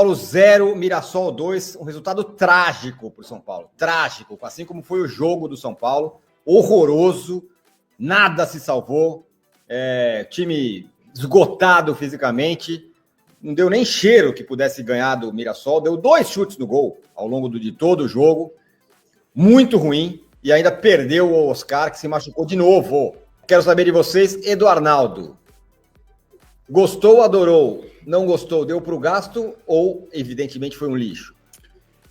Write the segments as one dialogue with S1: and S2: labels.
S1: Paulo 0, Mirassol 2, um resultado trágico para o São Paulo. Trágico, assim como foi o jogo do São Paulo. Horroroso, nada se salvou. Time esgotado fisicamente. Não deu nem cheiro que pudesse ganhar do Mirassol. Deu 2 chutes no gol ao longo de todo o jogo. Muito ruim. E ainda perdeu o Oscar, que se machucou de novo. Quero saber de vocês, Eduardo. Gostou, adorou? Não gostou, deu para o gasto ou, evidentemente, foi um lixo?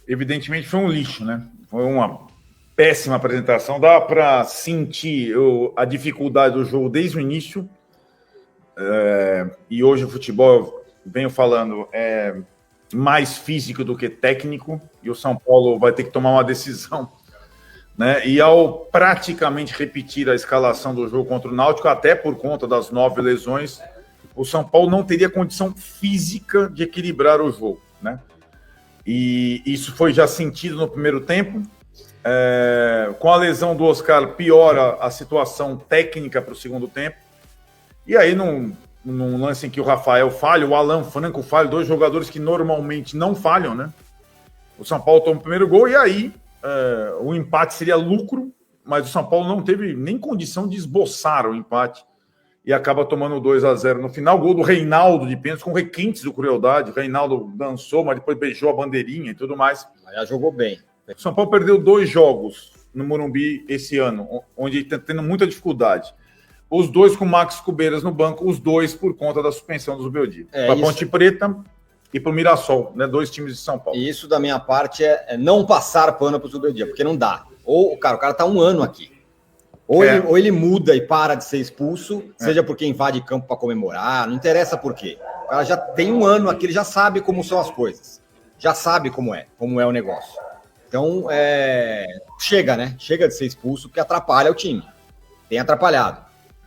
S2: Evidentemente foi um lixo, né? Foi uma péssima apresentação. Dá para sentir a dificuldade do jogo desde o início. E hoje o futebol, venho falando, é mais físico do que técnico. E o São Paulo vai ter que tomar uma decisão, né? E ao praticamente repetir a escalação do jogo contra o Náutico, até por conta das 9 lesões, o São Paulo não teria condição física de equilibrar o jogo, né? E isso foi já sentido no primeiro tempo. Com a lesão do Oscar, piora a situação técnica para o segundo tempo. E aí, num lance em que o Rafael falha, o Alan Franco falha, 2 jogadores que normalmente não falham, né? O São Paulo toma o primeiro gol e aí o empate seria lucro, mas o São Paulo não teve nem condição de esboçar o empate. E acaba tomando 2-0 no final. Gol do Reinaldo de pênalti com requintes do Crueldade. Reinaldo dançou, mas depois beijou a bandeirinha e tudo mais.
S1: Já jogou bem.
S2: O São Paulo perdeu 2 jogos no Morumbi esse ano, onde está tendo muita dificuldade. Os 2 com o Max Cubeiras no banco, os 2 por conta da suspensão do Zubeldia. Para a Ponte Preta e para o Mirassol, né? 2 times de São Paulo.
S1: E isso, da minha parte, é não passar pano para o Zubeldia, porque não dá. Ou, cara, o cara está 1 ano aqui. Ou ele muda e para de ser expulso, seja porque invade campo para comemorar, não interessa por quê. O cara já tem 1 ano aqui, ele já sabe como são as coisas. Já sabe como é o negócio. Então, chega, né? Chega de ser expulso, porque atrapalha o time. Tem atrapalhado.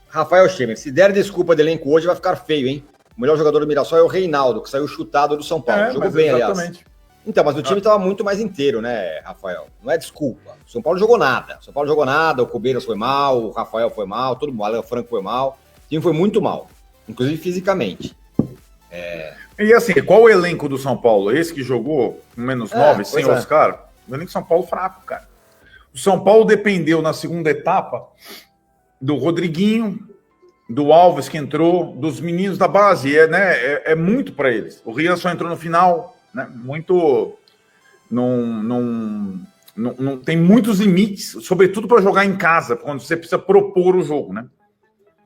S1: Rafael Schemer, se der desculpa de elenco hoje, vai ficar feio, hein? O melhor jogador do Mirassol é o Reinaldo, que saiu chutado do São Paulo. Jogou bem, exatamente. Aliás. Então, mas o time estava muito mais inteiro, né, Rafael? Não é desculpa. O São Paulo jogou nada. O Cubeiras foi mal, o Rafael foi mal, todo mundo, o Alan Franco foi mal. O time foi muito mal, inclusive fisicamente.
S2: E assim, qual o elenco do São Paulo? Esse que jogou com -9, sem Oscar? O elenco do São Paulo fraco, cara. O São Paulo dependeu na segunda etapa do Rodriguinho, do Alves que entrou, dos meninos da base. É muito para eles. O Rian só entrou no final, né? Muito... Não tem muitos limites, sobretudo para jogar em casa, quando você precisa propor o jogo, né?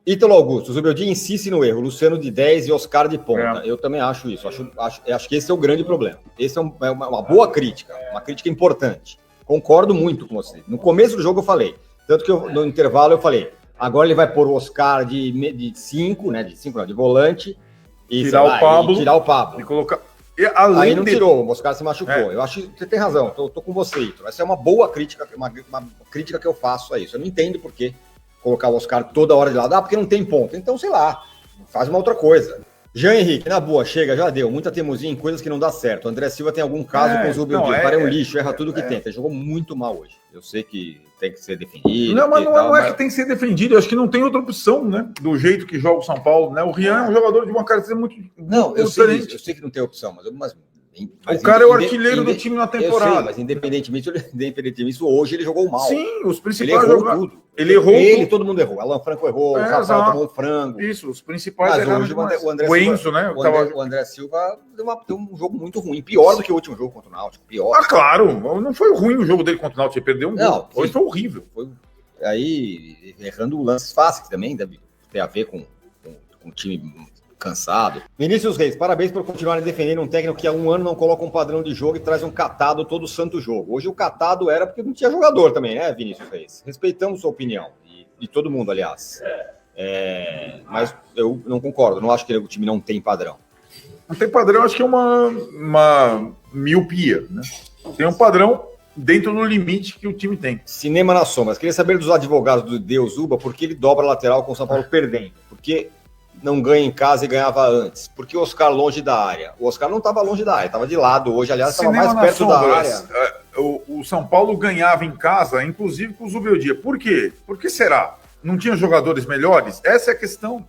S1: Ítalo Augusto, o Zubeldia insiste no erro, Luciano de 10 e Oscar de ponta. Eu também acho isso, acho que esse é o grande problema. Esse é uma boa crítica, uma crítica importante. Concordo muito com você. No começo do jogo eu falei, tanto que no intervalo eu falei, agora ele vai pôr o Oscar de 5, né, de volante, e tirar o Pablo.
S2: E colocar...
S1: Aí não tirou, o Oscar se machucou. Eu acho que você tem razão, tô com você, Ítalo. Essa é uma boa crítica, uma crítica que eu faço a isso. Eu não entendo por que colocar o Oscar toda hora de lado. Porque não tem ponto. Então, sei lá, faz uma outra coisa. Jean Henrique, na boa, chega, já deu. Muita teimosia em coisas que não dá certo. O André Silva tem algum caso com o Zubeldia. O cara é um lixo, erra tudo que tenta. Ele jogou muito mal hoje. Eu sei que tem que ser defendido.
S2: Não, mas não é que tem que ser defendido. Eu acho que não tem outra opção, né? Do jeito que joga o São Paulo, né? O Rian é um jogador de uma característica muito
S1: Não, eu sei disso, eu sei que não tem opção, mas
S2: o cara é o artilheiro do time na temporada.
S1: Eu sei, mas independentemente disso, hoje ele jogou mal.
S2: Sim, os principais...
S1: Ele errou tudo.
S2: Ele errou tudo.
S1: Todo mundo errou. Alan Franco errou, o Rafael tomou um frango.
S2: Isso, os principais erraram.
S1: Hoje o André
S2: Silva,
S1: Silva,
S2: né?
S1: O André Silva deu um jogo muito ruim. Pior do que o último jogo contra o Náutico. Pior.
S2: Claro. Não foi ruim o jogo dele contra o Náutico. Ele perdeu um gol. Hoje foi horrível.
S1: Aí, errando lances fáceis também, deve ter a ver com o time cansado. Vinícius Reis, parabéns por continuarem defendendo um técnico que há 1 ano não coloca um padrão de jogo e traz um catado todo santo jogo. Hoje o catado era porque não tinha jogador também, né, Vinícius Reis? Respeitamos sua opinião, e todo mundo, aliás. Mas eu não concordo, não acho que o time não tem padrão.
S2: Não tem padrão, acho que é uma miopia, né? Tem um padrão dentro do limite que o time tem.
S1: Cinema nas sombras. Queria saber dos advogados do Deus Uba por que ele dobra a lateral com o São Paulo perdendo. Porque não ganha em casa e ganhava antes. Porque o Oscar longe da área. O Oscar não estava longe da área, estava de lado. Hoje, aliás, estava mais perto da área.
S2: O São Paulo ganhava em casa, inclusive com o Zubeldia. Por quê? Por que será? Não tinha jogadores melhores? Essa é a questão.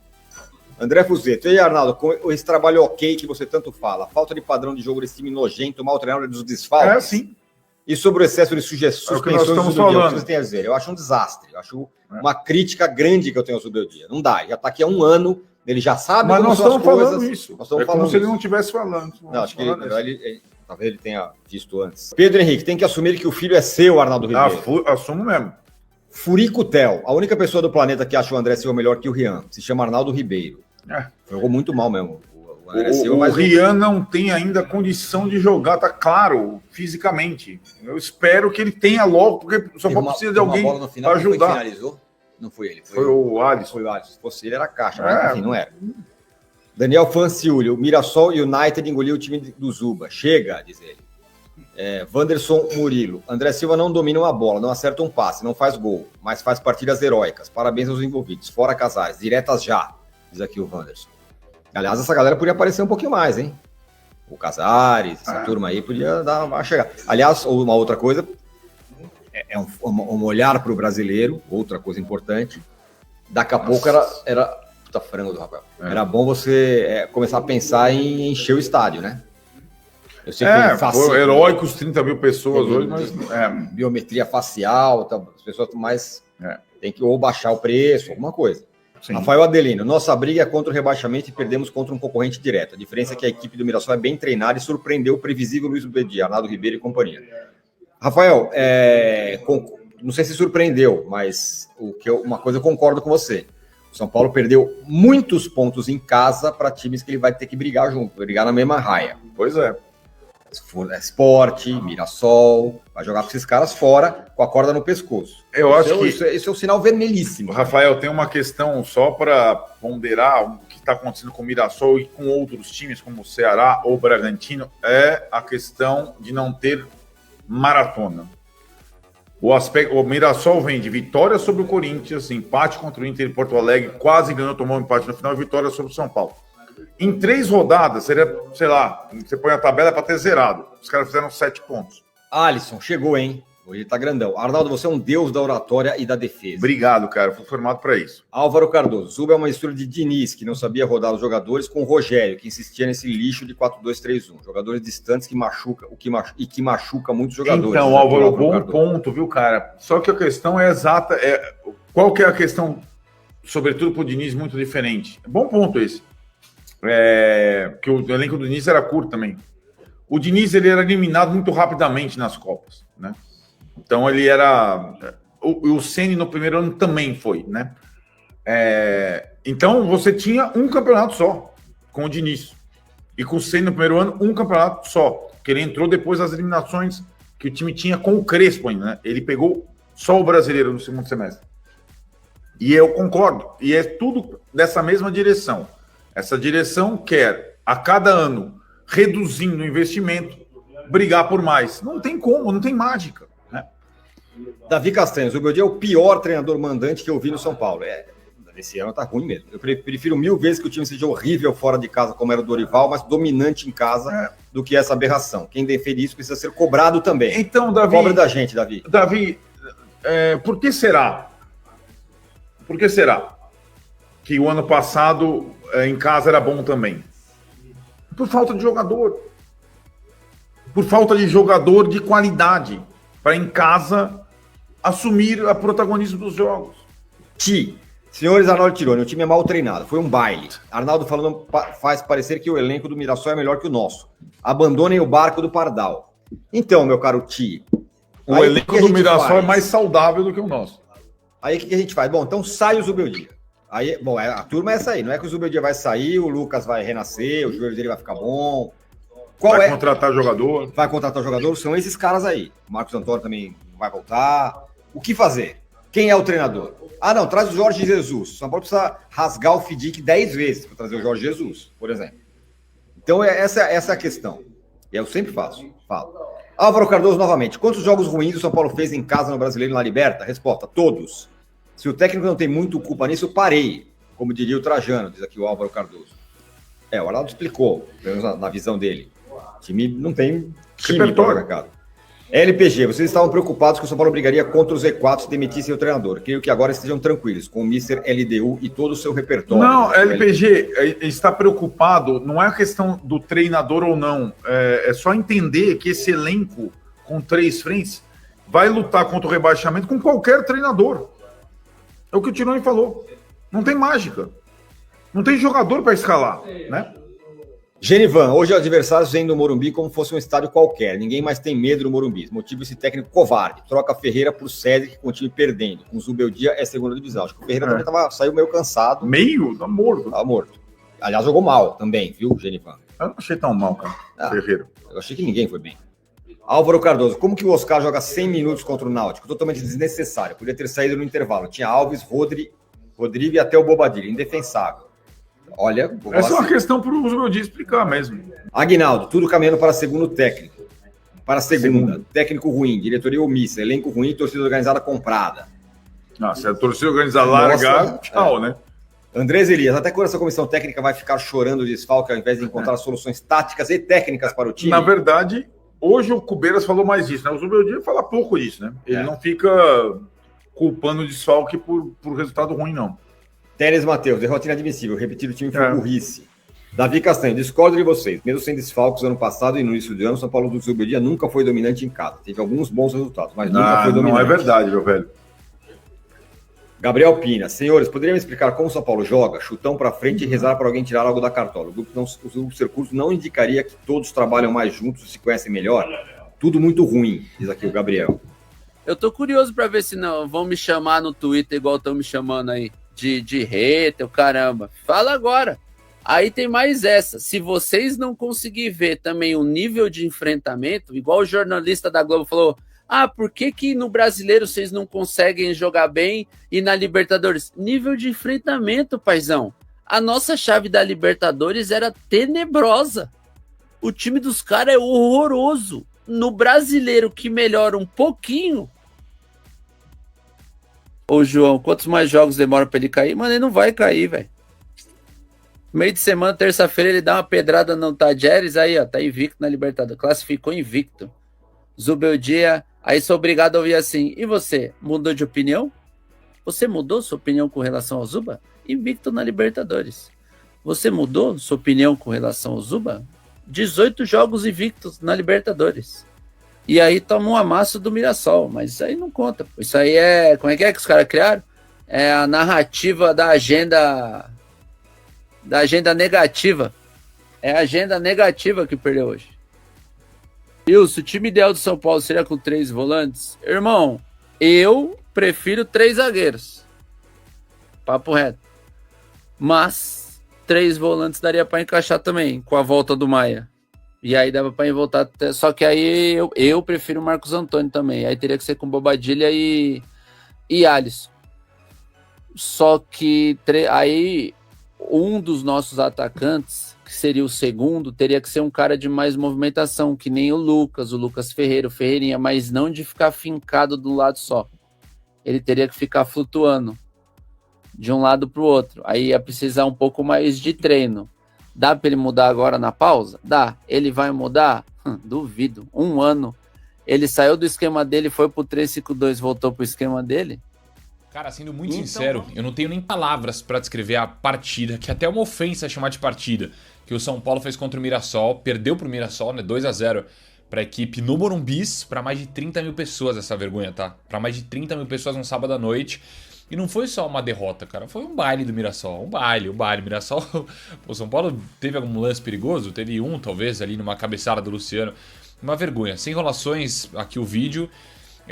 S1: André Fuzeto. E aí, Arnaldo, com esse trabalho ok que você tanto fala, a falta de padrão de jogo desse time nojento, mal treinado dos desfalques?
S2: Sim.
S1: E sobre o excesso de suspensões
S2: que nós estamos falando.
S1: O que você tem a dizer? Eu acho um desastre. Eu acho uma crítica grande que eu tenho sobre o dia. Não dá. Já está aqui há um ano, ele já sabe
S2: mas
S1: como
S2: nós
S1: são
S2: estamos
S1: as coisas.
S2: Falando isso.
S1: Nós estamos
S2: como se ele não estivesse falando.
S1: Não, acho que talvez ele tenha visto antes. Pedro Henrique, tem que assumir que o filho é seu, Arnaldo Ribeiro.
S2: Assumo mesmo.
S1: Furico Tel, a única pessoa do planeta que acha o André Silva melhor que o Rian. Se chama Arnaldo Ribeiro. Jogou muito mal mesmo.
S2: O Rian não tem ainda condição de jogar, tá claro, fisicamente. Eu espero que ele tenha logo, porque só precisa de alguém para ajudar.
S1: Finalizou? Não foi ele.
S2: Foi o Alisson.
S1: Foi o Alisson. Se fosse ele, era caixa, mas enfim, não era. Daniel Fanciulli, o Mirassol United engoliu o time do Zuba. Chega, diz ele. Wanderson Murilo. André Silva não domina uma bola, não acerta um passe, não faz gol, mas faz partidas heróicas. Parabéns aos envolvidos. Fora Casares, diretas já, diz aqui o Wanderson. Aliás, essa galera podia aparecer um pouquinho mais, hein? O Casares, essa turma aí podia dar uma chegada. Aliás, uma outra coisa, um olhar para o brasileiro, outra coisa importante. Daqui a pouco era puta frango do Rafael. Era bom você começar a pensar em encher o estádio, né? Eu sei que
S2: foi heróicos 30 mil pessoas hoje, mas...
S1: Biometria facial, tá, as pessoas mais... Tem que ou baixar o preço, alguma coisa. Sim. Rafael Adelino, nossa briga é contra o rebaixamento e perdemos contra um concorrente direto. A diferença é que a equipe do Mirassol é bem treinada e surpreendeu o previsível Luiz Bedia, Arnaldo Ribeiro e companhia. Rafael, não sei se surpreendeu, mas uma coisa eu concordo com você. O São Paulo perdeu muitos pontos em casa para times que ele vai ter que brigar junto, brigar na mesma raia.
S2: Pois é.
S1: Sport, Mirassol, vai jogar com esses caras fora com a corda no pescoço.
S2: Eu acho que
S1: isso é um sinal vermelhíssimo.
S2: Rafael, tem uma questão só para ponderar o que está acontecendo com o Mirassol e com outros times como o Ceará ou o Bragantino, é a questão de não ter maratona. O Mirassol vem de vitória sobre o Corinthians, empate contra o Inter em Porto Alegre, quase ganhou, tomou um empate no final e vitória sobre o São Paulo. Em 3 rodadas, seria, sei lá, você põe a tabela para ter zerado. Os caras fizeram 7 pontos.
S1: Alisson, chegou, hein? Hoje ele tá grandão. Arnaldo, você é um deus da oratória e da defesa.
S2: Obrigado, cara. Fui formado para isso.
S1: Álvaro Cardoso. Zuba é uma mistura de Diniz, que não sabia rodar os jogadores, com o Rogério, que insistia nesse lixo de 4-2-3-1. Jogadores distantes que machuca muitos jogadores.
S2: Então, Álvaro, bom ponto, viu, cara? Só que a questão é exata. Qual que é a questão, sobretudo pro Diniz, muito diferente? Bom ponto esse. Que o elenco do Diniz era curto também. O Diniz ele era eliminado muito rapidamente nas Copas, né? Então ele era... O Ceni no primeiro ano também foi, né? Então você tinha um campeonato só com o Diniz. E com o Ceni no primeiro ano, um campeonato só. Porque ele entrou depois das eliminações que o time tinha com o Crespo ainda, né? Ele pegou só o brasileiro no segundo semestre. E eu concordo. E é tudo dessa mesma direção. Essa direção quer, a cada ano, reduzindo o investimento, brigar por mais. Não tem como, não tem mágica. Né?
S1: Davi Castanhos, o Beldia é o pior treinador mandante que eu vi no São Paulo. Esse ano tá ruim mesmo. Eu prefiro 1000 vezes que o time seja horrível fora de casa, como era o Dorival, mas dominante em casa, do que essa aberração. Quem defende isso precisa ser cobrado também.
S2: Então, Davi...
S1: Cobre da gente, Davi.
S2: Davi, por que será? Por que será que o ano passado em casa era bom também? Por falta de jogador. Por falta de jogador de qualidade para em casa assumir a protagonismo dos jogos.
S1: Senhores Arnaldo Tironi, o time é mal treinado, foi um baile. Arnaldo falando faz parecer que o elenco do Mirassol é melhor que o nosso. Abandonem o barco do Pardal. Então, meu caro Ti,
S2: o elenco do Mirassol é mais saudável do que o nosso.
S1: Aí o que a gente faz? Bom, então sai o Zubeldia. Aí, bom, a turma é essa aí. Não é que o Zubeldia vai sair, o Lucas vai renascer, o joelho dele vai ficar bom.
S2: Vai contratar jogador.
S1: Vai contratar jogador, são esses caras aí. O Marcos Antônio também vai voltar. O que fazer? Quem é o treinador? Ah, não, traz o Jorge Jesus. O São Paulo precisa rasgar o FDIC 10 vezes para trazer o Jorge Jesus, por exemplo. Então, essa é a questão. E eu sempre falo. Álvaro Cardoso, novamente. Quantos jogos ruins o São Paulo fez em casa no Brasileiro na Liberta? Resposta, todos. Se o técnico não tem muito culpa nisso, parei. Como diria o Trajano, diz aqui o Álvaro Cardoso. O Arnaldo explicou, pelo menos na visão dele. O time não tem time para o mercado. LPG, vocês estavam preocupados que o São Paulo brigaria contra os Z4 se demitissem o treinador. Creio que agora estejam tranquilos com o Mr. LDU e todo o seu repertório.
S2: Não, LPG está preocupado, não é a questão do treinador ou não, é só entender que esse elenco com 3 frentes vai lutar contra o rebaixamento com qualquer treinador. É o que o Tironi falou. Não tem mágica. Não tem jogador para escalar, né?
S1: Genivan, hoje os adversários vêm do Morumbi como fosse um estádio qualquer. Ninguém mais tem medo do Morumbi. Motivo esse técnico covarde. Troca Ferreira por Cedric com o time perdendo. Com o Zubeldia é segunda divisão. Acho que o Ferreira também saiu meio cansado.
S2: Meio? Tá morto.
S1: Tá morto. Aliás, jogou mal também, viu, Genivan?
S2: Eu não achei tão mal, cara. Ferreira.
S1: Eu achei que ninguém foi bem. Álvaro Cardoso, como que o Oscar joga 100 minutos contra o Náutico? Totalmente desnecessário. Podia ter saído no intervalo. Tinha Alves, Rodrigo e até o Bobadilha. Indefensável. Olha,
S2: essa é uma questão para o Zubeldia explicar mesmo.
S1: Aguinaldo, tudo caminhando para segundo técnico. Para segunda, técnico ruim, diretoria omissa, elenco ruim, torcida organizada comprada.
S2: Se a torcida organizada largar, tchau, né?
S1: Andrés Elias, até quando essa comissão técnica vai ficar chorando de desfalque ao invés de encontrar soluções táticas e técnicas para o time?
S2: Na verdade, hoje o Cubeiras falou mais disso, né? O Zubeldia fala pouco disso, né? Ele não fica culpando o desfalque por resultado ruim, não.
S1: Teres Matheus, derrota inadmissível. Repetir o time foi burrice. Davi Castanho, discordo de vocês. Mesmo sem desfalques ano passado e no início do ano, São Paulo do Zubeldia nunca foi dominante em casa. Teve alguns bons resultados, mas nunca foi dominante.
S2: Não é verdade, meu velho.
S1: Gabriel Pina, senhores, poderiam me explicar como o São Paulo joga? Chutão para frente e rezar para alguém tirar algo da cartola. O grupo Sercurso não indicaria que todos trabalham mais juntos e se conhecem melhor? Tudo muito ruim, diz aqui o Gabriel.
S3: Eu tô curioso para ver se não vão me chamar no Twitter igual estão me chamando aí. De hater, caramba. Fala agora. Aí tem mais essa. Se vocês não conseguirem ver também o nível de enfrentamento, igual o jornalista da Globo falou, por que no Brasileiro vocês não conseguem jogar bem e na Libertadores? Nível de enfrentamento, paizão. A nossa chave da Libertadores era tenebrosa. O time dos caras é horroroso. No Brasileiro, que melhora um pouquinho. Ô, João, quantos mais jogos demora pra ele cair? Mano, ele não vai cair, velho. Meio de semana, terça-feira, ele dá uma pedrada no Tajeres, aí, ó, tá invicto na Libertadores. Classificou invicto. Zubeldia, aí sou obrigado a ouvir assim. E você, mudou de opinião? Você mudou sua opinião com relação ao Zuba? Invicto na Libertadores. Você mudou sua opinião com relação ao Zuba? 18 jogos invictos na Libertadores. E aí toma um amasso do Mirassol, mas isso aí não conta. Isso aí é... Como é que os caras criaram? É a narrativa da agenda negativa. É a agenda negativa que perdeu hoje. Wilson, o time ideal do São Paulo seria com 3 volantes? Irmão, eu prefiro 3 zagueiros. Papo reto. Mas 3 volantes daria para encaixar também, com a volta do Maia. E aí dava para voltar, só que aí eu prefiro o Marcos Antônio também. Aí teria que ser com Bobadilha e Alisson. Só que aí um dos nossos atacantes, que seria o segundo, teria que ser um cara de mais movimentação, que nem o Lucas Ferreira, o Ferreirinha, mas não de ficar fincado de um lado só. Ele teria que ficar flutuando de um lado para o outro. Aí ia precisar um pouco mais de treino. Dá para ele mudar agora na pausa? Dá. Ele vai mudar? Duvido. 1 ano. Ele saiu do esquema dele, foi pro 3-5-2, voltou pro esquema dele?
S4: Cara, sendo muito sincero, eu não tenho nem palavras para descrever a partida, que até é uma ofensa chamar de partida, que o São Paulo fez contra o Mirassol, perdeu pro Mirassol, né, 2-0 pra equipe no Morumbi, para mais de 30 mil pessoas essa vergonha, tá? Para mais de 30 mil pessoas no sábado à noite. E não foi só uma derrota, cara. Foi um baile do Mirassol. Um baile. Mirassol... O São Paulo teve algum lance perigoso? Teve um, talvez, ali numa cabeçada do Luciano. Uma vergonha. Sem enrolações, aqui o vídeo.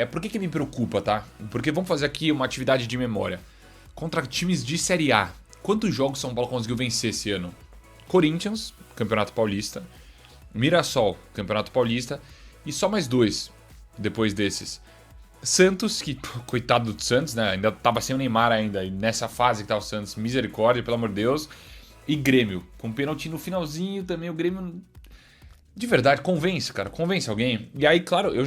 S4: Por que me preocupa, tá? Porque vamos fazer aqui uma atividade de memória. Contra times de Série A. Quantos jogos São Paulo conseguiu vencer esse ano? Corinthians, Campeonato Paulista. Mirassol, Campeonato Paulista. E só mais 2 depois desses. Santos, que coitado do Santos, né? Ainda tava sem o Neymar ainda. E nessa fase que tá o Santos, misericórdia, pelo amor de Deus. E Grêmio, com pênalti no finalzinho também. O Grêmio, de verdade, convence, cara. Convence alguém. E aí, claro, eu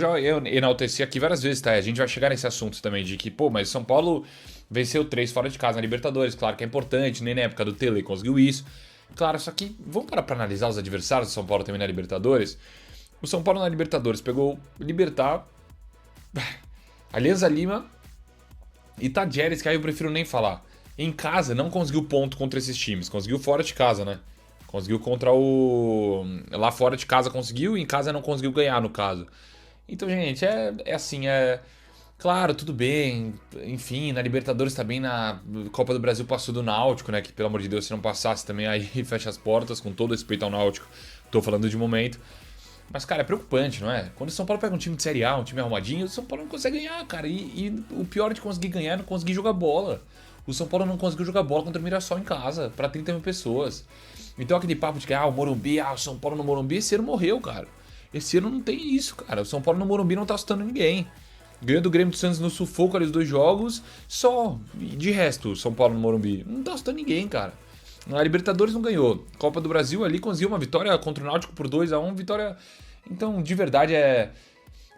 S4: enalteci aqui várias vezes, tá? A gente vai chegar nesse assunto também, de que, mas São Paulo venceu 3 fora de casa na Libertadores. Claro que é importante, nem na época do Tele conseguiu isso. Claro, só que vamos parar pra analisar os adversários do São Paulo também na Libertadores. O São Paulo na Libertadores pegou Libertad, Alianza Lima e Tajeres, que aí eu prefiro nem falar. Em casa não conseguiu ponto contra esses times, conseguiu fora de casa, né? Conseguiu contra o... Lá fora de casa conseguiu, e em casa não conseguiu ganhar, no caso. Então, gente, é assim, Claro, tudo bem, enfim, na Libertadores também, na Copa do Brasil passou do Náutico, né? Que, pelo amor de Deus, se não passasse também, aí fecha as portas, com todo respeito ao Náutico. Tô falando de momento. Mas, cara, é preocupante, não é? Quando o São Paulo pega um time de Série A, um time arrumadinho, o São Paulo não consegue ganhar, cara. E o pior de conseguir ganhar é não conseguir jogar bola. O São Paulo não conseguiu jogar bola contra o Mirassol em casa, pra 30 mil pessoas. Então aquele papo de que, o Morumbi, o São Paulo no Morumbi, esse ano morreu, cara. Esse ano não tem isso, cara. O São Paulo no Morumbi não tá assustando ninguém. Ganhou do Grêmio do Santos no sufoco ali os 2 jogos, só. De resto, o São Paulo no Morumbi não tá assustando ninguém, cara. A Libertadores não ganhou. Copa do Brasil ali conseguiu uma vitória contra o Náutico por 2-1, vitória... Então, de verdade,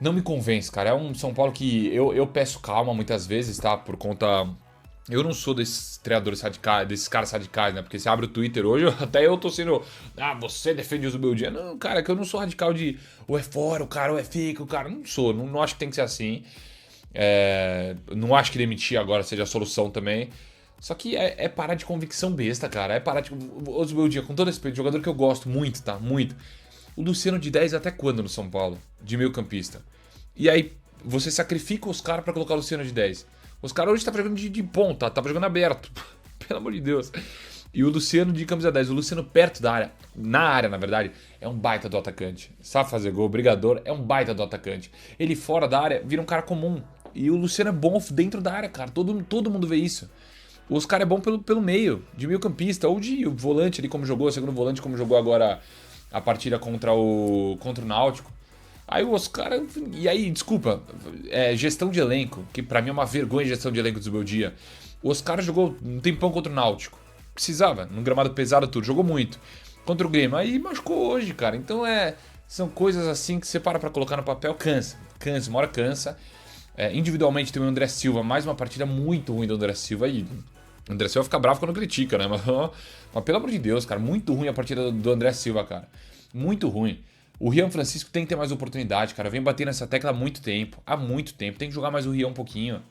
S4: não me convence, cara. É um São Paulo que eu peço calma muitas vezes, tá? Por conta... Eu não sou desses treinadores radicais, desses caras radicais, né? Porque você abre o Twitter hoje, até eu tô sendo... você defende o Zubeldia. Não, cara, que eu não sou radical de... Ou é fora, o cara, ou é fica, o cara. Não sou, não acho que tem que ser assim. Não acho que demitir agora seja a solução também. Só que é parar de convicção besta, cara. É parar de... O Zubeldia, com todo respeito, jogador que eu gosto muito, tá? Muito. O Luciano de 10 até quando no São Paulo? De meio campista. E aí, você sacrifica os caras pra colocar o Luciano de 10. Os caras hoje tá jogando de ponta, tá jogando aberto. Pelo amor de Deus. E o Luciano de camisa 10. O Luciano perto da área, na área, na verdade, é um baita do atacante. Sabe fazer gol, brigador, é um baita do atacante. Ele fora da área vira um cara comum. E o Luciano é bom dentro da área, cara. Todo mundo vê isso. Os caras é bom pelo meio, de meio campista, ou de volante ali como jogou, segundo volante como jogou agora a partida contra o Náutico. Aí os caras... E aí, desculpa, gestão de elenco, que pra mim é uma vergonha a gestão de elenco do Zubeldia. O Oscar jogou um tempão contra o Náutico. Precisava, num gramado pesado tudo, jogou muito. Contra o Grêmio, aí machucou hoje, cara. Então são coisas assim que você para pra colocar no papel, cansa, uma hora cansa. Individualmente tem o André Silva, mais uma partida muito ruim do André Silva. E o André Silva fica bravo quando critica, né? Mas pelo amor de Deus, cara, muito ruim a partida do André Silva, cara. Muito ruim. O Rian Francisco tem que ter mais oportunidade, cara. Vem bater nessa tecla há muito tempo. Tem que jogar mais o Rian um pouquinho.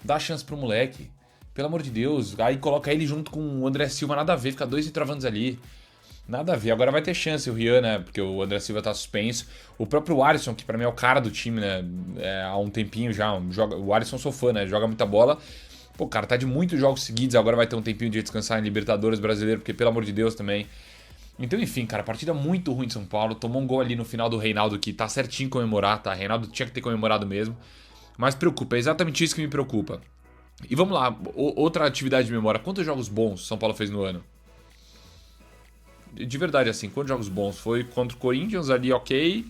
S4: Dá chance pro moleque. Pelo amor de Deus. Aí coloca ele junto com o André Silva, nada a ver. Fica 2 centroavantes ali. Nada a ver. Agora vai ter chance o Rian, né? Porque o André Silva tá suspenso. O próprio Alisson, que pra mim é o cara do time, né? Há um tempinho já. O Alisson sou fã, né? Joga muita bola. Pô, o cara tá de muitos jogos seguidos. Agora vai ter um tempinho de descansar em Libertadores brasileiro. Porque, pelo amor de Deus, também... Então, enfim, cara, partida muito ruim de São Paulo. Tomou um gol ali no final do Reinaldo, que tá certinho comemorar, tá? Reinaldo tinha que ter comemorado mesmo. Mas preocupa, é exatamente isso que me preocupa. E vamos lá, outra atividade de memória. Quantos jogos bons São Paulo fez no ano? De verdade, assim, quantos jogos bons? Foi contra o Corinthians ali, ok.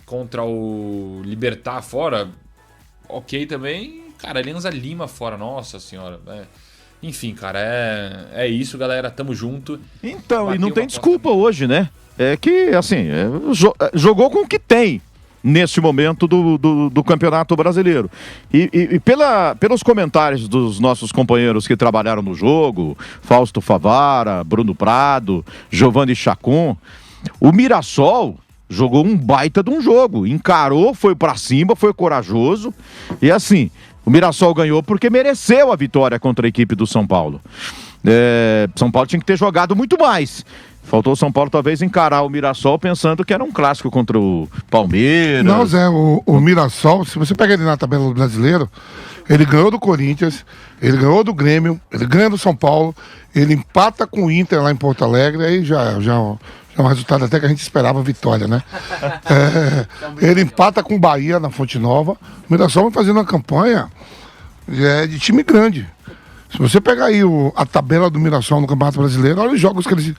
S4: Contra o Libertad fora, ok também. Cara, Alianza Lima fora, nossa senhora, Enfim, cara, é isso, galera. Tamo junto.
S5: Então, bateu, e não tem desculpa hoje, né? É que, assim, jogou com o que tem nesse momento do Campeonato Brasileiro. E pelos comentários dos nossos companheiros que trabalharam no jogo, Fausto Favara, Bruno Prado, Giovanni Chacon, o Mirassol jogou um baita de um jogo. Encarou, foi pra cima, foi corajoso. E assim... O Mirassol ganhou porque mereceu a vitória contra a equipe do São Paulo. São Paulo tinha que ter jogado muito mais. Faltou o São Paulo talvez encarar o Mirassol pensando que era um clássico contra o Palmeiras.
S6: Não, Zé, o Mirassol, se você pega ele na tabela do brasileiro, ele ganhou do Corinthians, ele ganhou do Grêmio, ele ganha do São Paulo, ele empata com o Inter lá em Porto Alegre, aí já é um resultado até que a gente esperava vitória, né? Ele empata com o Bahia na Fonte Nova. O Mirassol vai fazendo uma campanha de time grande. Se você pegar aí a tabela do Mirassol no Campeonato Brasileiro, olha os jogos que ele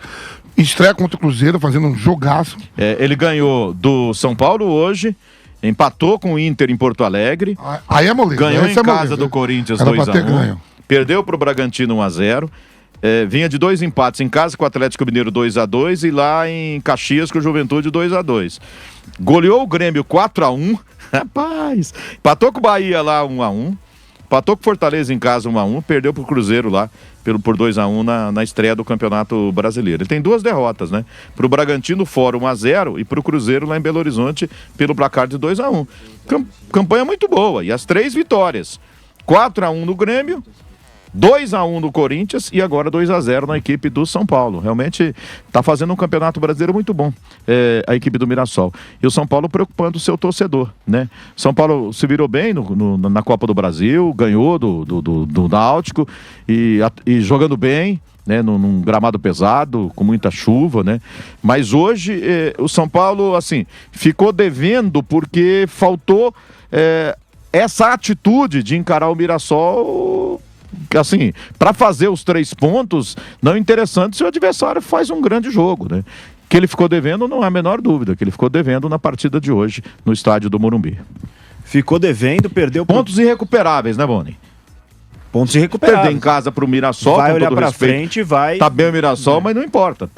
S6: estreia contra o Cruzeiro, fazendo um jogaço.
S5: Ele ganhou do São Paulo hoje, empatou com o Inter em Porto Alegre.
S6: Aí é moleza.
S5: Ganhou em casa do Corinthians 2-1. Perdeu para o Bragantino 1-0. Vinha de 2 empates em casa com o Atlético Mineiro 2-2 e lá em Caxias com o Juventude 2-2. Goleou o Grêmio 4-1, rapaz. Empatou com o Bahia lá 1-1. Empatou com o Fortaleza em casa 1-1. Perdeu pro Cruzeiro lá por 2-1 na estreia do Campeonato Brasileiro. Ele tem 2 derrotas, né? Para o Bragantino fora 1-0 e para o Cruzeiro lá em Belo Horizonte pelo placar de 2-1. Campanha muito boa. E as 3 vitórias. 4-1 no Grêmio, 2-1 no Corinthians e agora 2-0 na equipe do São Paulo. Realmente está fazendo um Campeonato Brasileiro muito bom, a equipe do Mirassol. E o São Paulo preocupando o seu torcedor, né? São Paulo se virou bem na Copa do Brasil, ganhou do Náutico e jogando bem, né, num gramado pesado, com muita chuva, né? Mas hoje o São Paulo, assim, ficou devendo porque faltou essa atitude de encarar o Mirassol, assim, para fazer os 3 pontos, não interessante se o adversário faz um grande jogo, né? Que ele ficou devendo, não há a menor dúvida, que ele ficou devendo na partida de hoje no estádio do Morumbi.
S7: Ficou devendo, perdeu...
S5: Pontos irrecuperáveis, né, Boni?
S7: Pontos irrecuperáveis.
S5: Perder em casa pro Mirassol,
S7: vai
S5: com
S7: olhar
S5: todo
S7: pra
S5: respeito,
S7: frente, vai...
S5: Tá bem o Mirassol, mas não importa.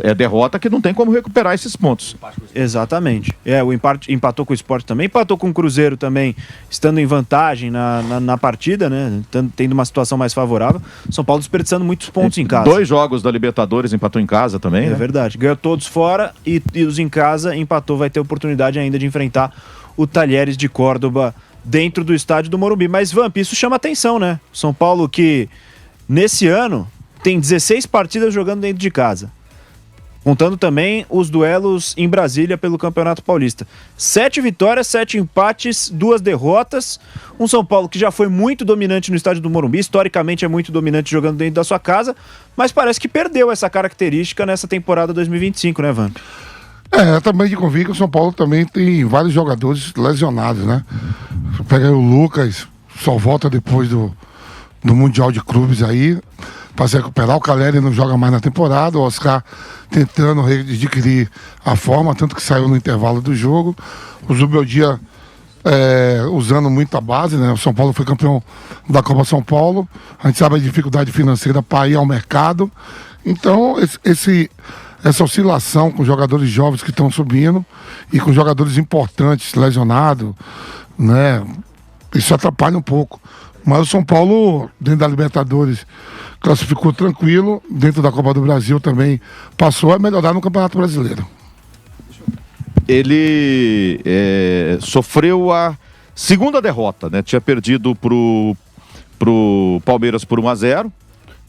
S5: É derrota que não tem como recuperar esses pontos.
S7: Exatamente. O empatou com o Sport também, empatou com o Cruzeiro também, estando em vantagem na partida, né? Tendo uma situação mais favorável. São Paulo desperdiçando muitos pontos em casa.
S5: 2 jogos da Libertadores empatou em casa também, né?
S7: Verdade. Ganhou todos fora e os em casa empatou, vai ter oportunidade ainda de enfrentar o Talheres de Córdoba dentro do estádio do Morumbi. Mas, Vamp, isso chama atenção, né? São Paulo que, nesse ano, tem 16 partidas jogando dentro de casa. Contando também os duelos em Brasília pelo Campeonato Paulista. 7 vitórias, 7 empates, 2 derrotas. Um São Paulo que já foi muito dominante no estádio do Morumbi, historicamente é muito dominante jogando dentro da sua casa, mas parece que perdeu essa característica nessa temporada 2025, né, Vamp?
S6: Também de convite que o São Paulo também tem vários jogadores lesionados, né? Você pega aí o Lucas, só volta depois do Mundial de Clubes aí, para se recuperar. O Caleri não joga mais na temporada, o Oscar tentando readquirir a forma, tanto que saiu no intervalo do jogo. O Zubeldia usando muito a base, né? O São Paulo foi campeão da Copa São Paulo, a gente sabe a dificuldade financeira para ir ao mercado. Então, essa oscilação com jogadores jovens que estão subindo e com jogadores importantes lesionados, né? Isso atrapalha um pouco. Mas o São Paulo, dentro da Libertadores, classificou tranquilo. Dentro da Copa do Brasil também passou a melhorar no Campeonato Brasileiro.
S5: Ele sofreu a segunda derrota, né? Tinha perdido pro Palmeiras por 1-0.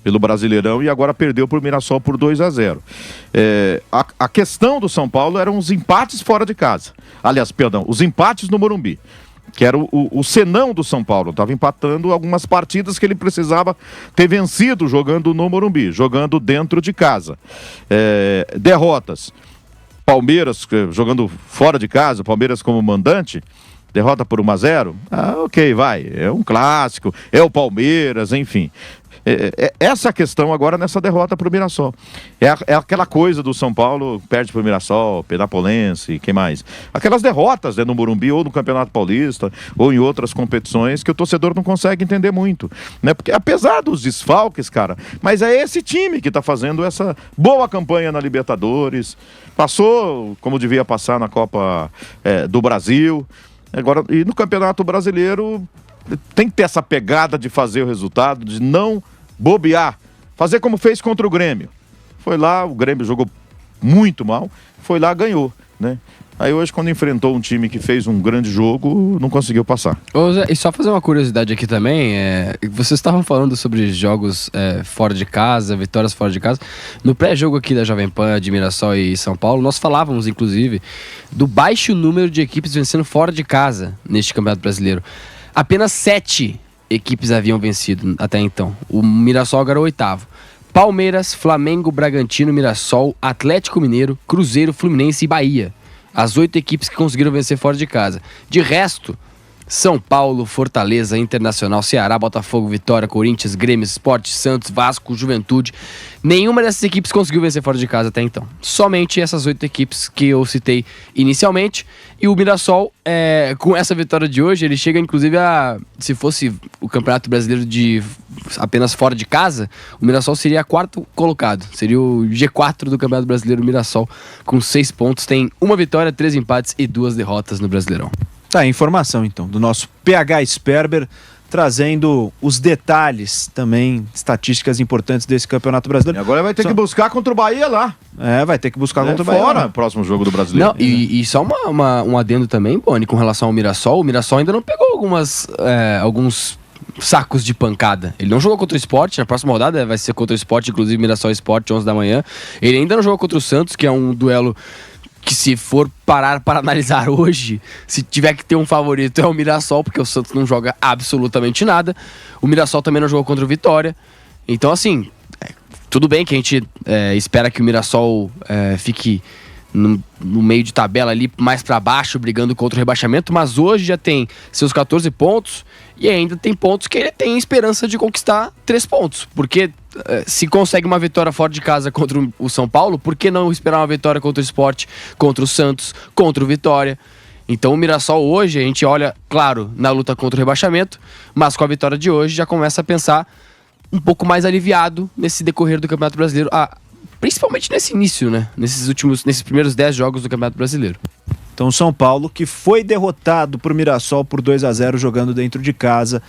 S5: Pelo Brasileirão e agora perdeu para o Mirassol por 2-0. A questão do São Paulo eram os empates fora de casa. Aliás, perdão, os empates no Morumbi, que era o senão do São Paulo. Estava empatando algumas partidas que ele precisava ter vencido jogando no Morumbi, jogando dentro de casa. Derrotas. Palmeiras jogando fora de casa, Palmeiras como mandante, derrota por 1-0. Ok, vai. É um clássico, é o Palmeiras, enfim. Essa questão agora nessa derrota para o Mirassol. É aquela coisa do São Paulo, perde para o Mirassol, Penapolense, quem mais? Aquelas derrotas, né, no Morumbi ou no Campeonato Paulista ou em outras competições que o torcedor não consegue entender muito, né? Porque apesar dos desfalques, cara, mas é esse time que está fazendo essa boa campanha na Libertadores, passou como devia passar na Copa do Brasil, agora, e no Campeonato Brasileiro tem que ter essa pegada de fazer o resultado, de não bobear, fazer como fez contra o Grêmio. Foi lá, o Grêmio jogou muito mal, foi lá, ganhou, né? Aí hoje, quando enfrentou um time que fez um grande jogo, não conseguiu passar.
S8: Ô Zé, e só fazer uma curiosidade aqui também, vocês estavam falando sobre jogos fora de casa, vitórias fora de casa. No pré-jogo aqui da Jovem Pan, de Mirassol e São Paulo, nós falávamos, inclusive, do baixo número de equipes vencendo fora de casa neste Campeonato Brasileiro. Apenas 7 equipes haviam vencido até então. O Mirassol era o 8º. Palmeiras, Flamengo, Bragantino, Mirassol, Atlético Mineiro, Cruzeiro, Fluminense e Bahia. As 8 equipes que conseguiram vencer fora de casa. De resto, São Paulo, Fortaleza, Internacional, Ceará, Botafogo, Vitória, Corinthians, Grêmio, Sport, Santos, Vasco, Juventude. Nenhuma dessas equipes conseguiu vencer fora de casa até então. Somente essas 8 equipes que eu citei inicialmente. E o Mirassol, com essa vitória de hoje, ele chega inclusive a... Se fosse o Campeonato Brasileiro de apenas fora de casa, o Mirassol seria 4º colocado. Seria o G4 do Campeonato Brasileiro, o Mirassol, com 6 pontos. Tem 1 vitória, 3 empates e 2 derrotas no Brasileirão.
S7: Tá, informação então, do nosso PH Sperber, trazendo os detalhes também, estatísticas importantes desse Campeonato Brasileiro.
S5: E agora vai ter que buscar contra o Bahia lá.
S7: Vai ter que buscar contra o Bahia.
S5: Fora, próximo jogo do Brasileiro.
S8: Não, e só um adendo também, Boni, com relação ao Mirassol. O Mirassol ainda não pegou alguns sacos de pancada. Ele não jogou contra o Sport, na próxima rodada vai ser contra o Sport, inclusive Mirassol Sport, 11 da manhã. Ele ainda não jogou contra o Santos, que é um duelo que, se for parar para analisar hoje, se tiver que ter um favorito é o Mirassol, porque o Santos não joga absolutamente nada. O Mirassol também não jogou contra o Vitória. Então, assim, tudo bem que a gente espera que o Mirassol fique no meio de tabela ali, mais para baixo, brigando contra o rebaixamento, mas hoje já tem seus 14 pontos e ainda tem pontos que ele tem esperança de conquistar 3 pontos, porque se consegue uma vitória fora de casa contra o São Paulo, por que não esperar uma vitória contra o Sport, contra o Santos, contra o Vitória? Então o Mirassol hoje, a gente olha, claro, na luta contra o rebaixamento, mas com a vitória de hoje já começa a pensar um pouco mais aliviado nesse decorrer do Campeonato Brasileiro, principalmente nesse início, né? Nesses primeiros 10 jogos do Campeonato Brasileiro.
S7: Então, São Paulo, que foi derrotado por Mirassol por 2-0 jogando dentro de casa